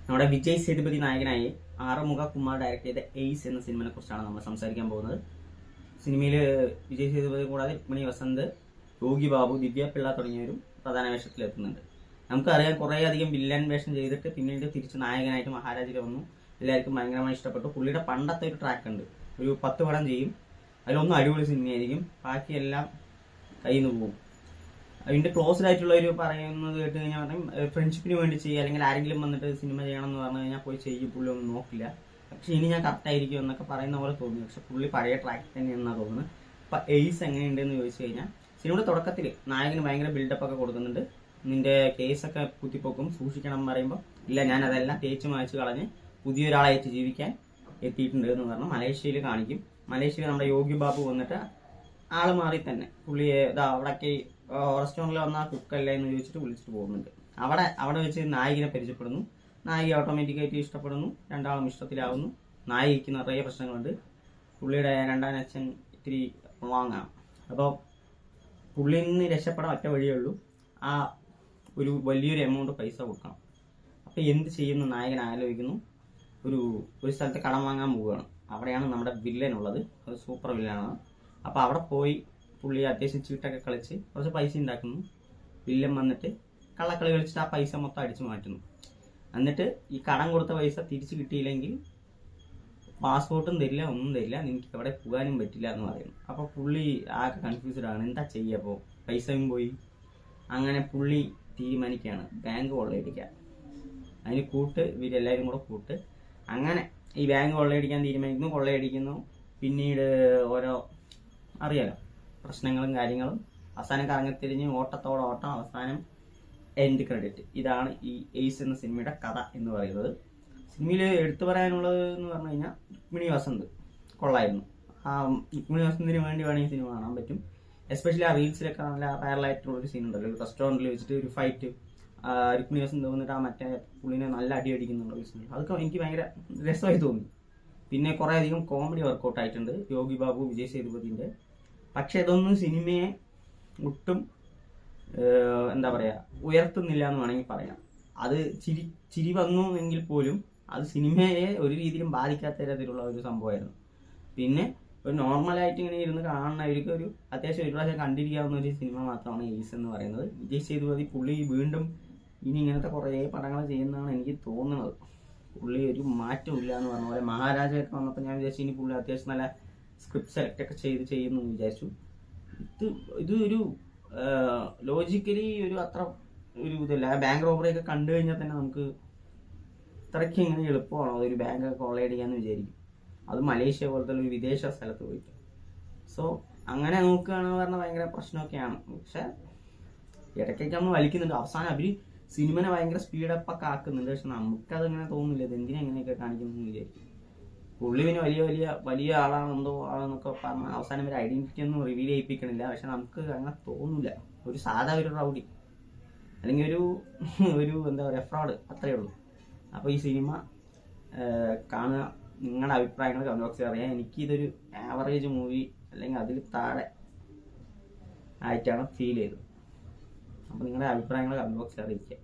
നമ്മുടെ വിജയ് സേതുപതി നായകനായി ആറുമുഖ കുമാർ ഡയറക്ട് ചെയ്ത എയ്സ് എന്ന സിനിമയെ കുറിച്ചാണ് നമ്മൾ സംസാരിക്കാൻ പോകുന്നത്. സിനിമയിൽ വിജയ് സേതുപതി കൂടാതെ രുക്മിണി വസന്ത്, യോഗി ബാബു, ദിവ്യ പിള്ള തുടങ്ങിയവരും പ്രധാന വേഷത്തിലെത്തുന്നുണ്ട്. നമുക്കറിയാം കുറേയധികം വില്ലൻ വേഷം ചെയ്തിട്ട് പിന്നീട് തിരിച്ച് നായകനായിട്ട് മഹാരാജയിൽ വന്നു. എല്ലാവർക്കും ഭയങ്കരമായി ഇഷ്ടപ്പെട്ടു. പുള്ളിയുടെ പണ്ടത്തെ ഒരു ട്രാക്ക് ഉണ്ട്, ഒരു 10 പടം ചെയ്യും, അതിലൊന്നും അടിപൊളി സിനിമയായിരിക്കും, ബാക്കിയെല്ലാം കയ്യിൽ നിന്ന് പോകും. അതിൻ്റെ ക്ലോസ്ഡ് ആയിട്ടുള്ളവർ പറയുന്നത് കേട്ട് കഴിഞ്ഞാൽ പറയും ഫ്രണ്ട്ഷിപ്പിന് വേണ്ടി ചെയ്യുക, അല്ലെങ്കിൽ ആരെങ്കിലും വന്നിട്ട് സിനിമ ചെയ്യണം എന്ന് പറഞ്ഞു കഴിഞ്ഞാൽ പോയി ചെയ്യും, പുള്ളി ഒന്നും നോക്കില്ല. പക്ഷെ ഇനി ഞാൻ കറക്റ്റായിരിക്കും എന്നൊക്കെ പറയുന്ന പോലെ തോന്നി. പക്ഷെ പുള്ളി പഴയ ട്രാക്ക് തന്നെയാണെന്നാണ് തോന്നുന്നത്. അപ്പം എയ്സ് എങ്ങനെയുണ്ടെന്ന് ചോദിച്ചു കഴിഞ്ഞാൽ സിനിമയുടെ തുടക്കത്തിൽ നായകന് ഭയങ്കര ബിൽഡപ്പ് ഒക്കെ കൊടുക്കുന്നുണ്ട്. നിന്റെ കേസൊക്കെ കുത്തിപ്പൊക്കും, സൂക്ഷിക്കണം എന്ന് പറയുമ്പോൾ ഇല്ല, ഞാൻ അതെല്ലാം തേച്ച് മായ്ച്ച് കളഞ്ഞ് പുതിയൊരാളായിട്ട് ജീവിക്കാൻ എത്തിയിട്ടുണ്ട് എന്ന് പറഞ്ഞ് മലേഷ്യയിൽ കാണിക്കും. മലേഷ്യയിൽ നമ്മുടെ യോഗി ബാബു വന്നിട്ട് ആള് മാറി തന്നെ പുള്ളിയെ അവിടേക്ക് റെസ്റ്റോറൻറ്റിൽ വന്ന കുക്കല്ല എന്ന് ചോദിച്ചിട്ട് വിളിച്ചിട്ട് പോകുന്നുണ്ട്. അവിടെ വെച്ച് നായികനെ പരിചയപ്പെടുന്നു. നായിക ഓട്ടോമാറ്റിക്കായിട്ട് ഇഷ്ടപ്പെടുന്നു, രണ്ടാളും ഇഷ്ടത്തിലാവുന്നു. നായികയ്ക്ക് നിറയെ പ്രശ്നങ്ങളുണ്ട്. പുള്ളിയുടെ രണ്ടാം അച്ഛൻ ഇത്തിരി വാങ്ങാം. അപ്പോൾ പുള്ളിയിൽ നിന്ന് രക്ഷപ്പെടാൻ ഒറ്റ വഴിയേ ഉള്ളൂ, ആ ഒരു വലിയൊരു എമൗണ്ട് പൈസ കൊടുക്കണം. അപ്പോൾ എന്ത് ചെയ്യുന്നു നായകൻ ആലോചിക്കുന്നു. ഒരു സ്ഥലത്ത് കടം വാങ്ങാൻ പോവുകയാണ്. അവിടെയാണ് നമ്മുടെ വില്ലനുള്ളത്, അത് സൂപ്പർ വില്ലനാണ്. അപ്പോൾ അവിടെ പോയി പുള്ളി അത്യാവശ്യം ചീട്ടൊക്കെ കളിച്ച് കുറച്ച് പൈസ ഉണ്ടാക്കുന്നു. വില്ലൻ വന്നിട്ട് കള്ളക്കളി കളിച്ചിട്ട് ആ പൈസ മൊത്തം അടിച്ചു മാറ്റുന്നു. എന്നിട്ട് ഈ കടം കൊടുത്ത പൈസ തിരിച്ച് കിട്ടിയില്ലെങ്കിൽ പാസ്പോർട്ടും തരില്ല, ഒന്നും തരില്ല, നിനക്ക് എവിടെ പോകാനും പറ്റില്ല എന്ന് പറയുന്നു. അപ്പോൾ പുള്ളി ആകെ കൺഫ്യൂസ്ഡ് ആണ്, എന്താ ചെയ്യുക? അപ്പോൾ പൈസയും പോയി. അങ്ങനെ പുള്ളി തീരുമാനിക്കുകയാണ് ബാങ്ക് കൊള്ളയടിക്കാൻ. അതിന് ഇവരെല്ലാവരും കൂടെ കൂട്ട് അങ്ങനെ ഈ ബാങ്ക് കൊള്ളയടിക്കാൻ തീരുമാനിക്കുന്നു. കൊള്ളയടിക്കുന്നു. പിന്നീട് ഓരോ അറിയാലോ പ്രശ്നങ്ങളും കാര്യങ്ങളും. അവസാനം കറങ്ങിത്തിരിഞ്ഞ് ഓട്ടത്തോടോട്ടം, അവസാനം എൻഡ് ക്രെഡിറ്റ്. ഇതാണ് ഈ എയ്സ് എന്ന സിനിമയുടെ കഥ എന്ന് പറയുന്നത്. സിനിമയിൽ എടുത്തു പറയാനുള്ളത് എന്ന് പറഞ്ഞു കഴിഞ്ഞാൽ രുക്മിണി വസന്ത് കൊള്ളായിരുന്നു. ആ രുക്മിണി വസന്തിന് വേണ്ടി വേണമെങ്കിൽ സിനിമ കാണാൻ പറ്റും. എസ്പെഷ്യലി ആ റീൽസിലൊക്കെ നല്ല വൈറലായിട്ടുള്ളൊരു സീൻ ഉണ്ടല്ലോ, ഒരു റെസ്റ്റോറൻറ്റിൽ വെച്ചിട്ട് ഒരു ഫൈറ്റ്, രുക്മിണി വസന്ത് വന്നിട്ട് ആ മറ്റേ പുള്ളിനെ നല്ല അടി അടിക്കുന്നുള്ള ഒരു സീൻ. അതൊക്കെ എനിക്ക് ഭയങ്കര രസമായി തോന്നി. പിന്നെ കുറേ അധികം കോമഡി വർക്കൗട്ട് ആയിട്ടുണ്ട് യോഗി ബാബു, വിജയ് സേതുപതിൻ്റെ. പക്ഷെ ഇതൊന്നും സിനിമയെ ഒട്ടും എന്താ പറയുക ഉയർത്തുന്നില്ല എന്ന് വേണമെങ്കിൽ പറയാം. അത് ചിരി വന്നു എങ്കിൽ പോലും അത് സിനിമയെ ഒരു രീതിയിലും ബാധിക്കാത്ത തരത്തിലുള്ള ഒരു സംഭവമായിരുന്നു. പിന്നെ ഒരു നോർമലായിട്ട് ഇങ്ങനെ ഇരുന്ന് കാണുന്നവർക്ക് ഒരു അത്യാവശ്യം ഒരു പ്രാവശ്യം കണ്ടിരിക്കാവുന്ന ഒരു സിനിമ മാത്രമാണ് എയ്സ് എന്ന് പറയുന്നത്. വിജയ് സേതുപതി പുള്ളി വീണ്ടും ഇനി ഇങ്ങനത്തെ കുറേ പടങ്ങൾ ചെയ്യുന്നതാണ് എനിക്ക് തോന്നുന്നത്. പുള്ളി ഒരു മാറ്റം ഇല്ല എന്ന് പറഞ്ഞ പോലെ മഹാരാജയൊക്കെ വന്നപ്പോൾ ഞാൻ വിചാരിച്ചു ഇനി പുള്ളി അത്യാവശ്യം നല്ല സ്ക്രിപ്റ്റ് സെലക്ട് ഒക്കെ ചെയ്യുന്നു എന്ന് വിചാരിച്ചു. ഇത് ഒരു ലോജിക്കലി ഒരു അത്ര ഒരു ഇതില്ല. ബാങ്ക് റോബറി ഒക്കെ കണ്ടു കഴിഞ്ഞാൽ തന്നെ നമുക്ക് ഇത്രയ്ക്ക് ഇങ്ങനെ എളുപ്പമാണോ ഒരു ബാങ്ക് കൊള്ളയടിക്കാന്ന് വിചാരിക്കും. അത് മലേഷ്യ പോലത്തെ ഒരു വിദേശ സ്ഥലത്ത് പോയിട്ട്. സോ അങ്ങനെ നോക്കുകയാണെന്ന് പറഞ്ഞാൽ ഭയങ്കര പ്രശ്നമൊക്കെയാണ്. പക്ഷെ ഇടയ്ക്കൊക്കെ നമ്മൾ വലിക്കുന്നുണ്ട്. അവസാനം അവർ സിനിമനെ ഭയങ്കര സ്പീഡപ്പ് ഒക്കെ ആക്കുന്നുണ്ട്. പക്ഷെ നമുക്കതങ്ങനെ തോന്നുന്നില്ല, ഇത് എന്തിനാ ഇങ്ങനെയൊക്കെ കാണിക്കുന്നു വിചാരിക്കും. പുള്ളി പിന്നെ വലിയ ആളാണെന്തോ ആളെന്നൊക്കെ പറഞ്ഞാൽ അവസാനം ഒരു ഐഡന്റിറ്റി ഒന്നും റിവീൽ ചെയ്യിപ്പിക്കണില്ല. പക്ഷെ നമുക്ക് അങ്ങനെ തോന്നില്ല. ഒരു സാധാ ഒരു റൗഡി അല്ലെങ്കിൽ ഒരു എന്താ പറയുക ഫ്രോഡ്, അത്രയേ ഉള്ളൂ. അപ്പോൾ ഈ സിനിമ കാണുക, നിങ്ങളുടെ അഭിപ്രായങ്ങൾ കമന്റ് ബോക്സിൽ അറിയാം. എനിക്കിതൊരു ആവറേജ് മൂവി അല്ലെങ്കിൽ അതിൽ താഴെ ആയിട്ടാണ് ഫീൽ ചെയ്തത്. അപ്പോൾ നിങ്ങളുടെ അഭിപ്രായങ്ങൾ കമന്റ് ബോക്സിൽ അറിയിക്കുക.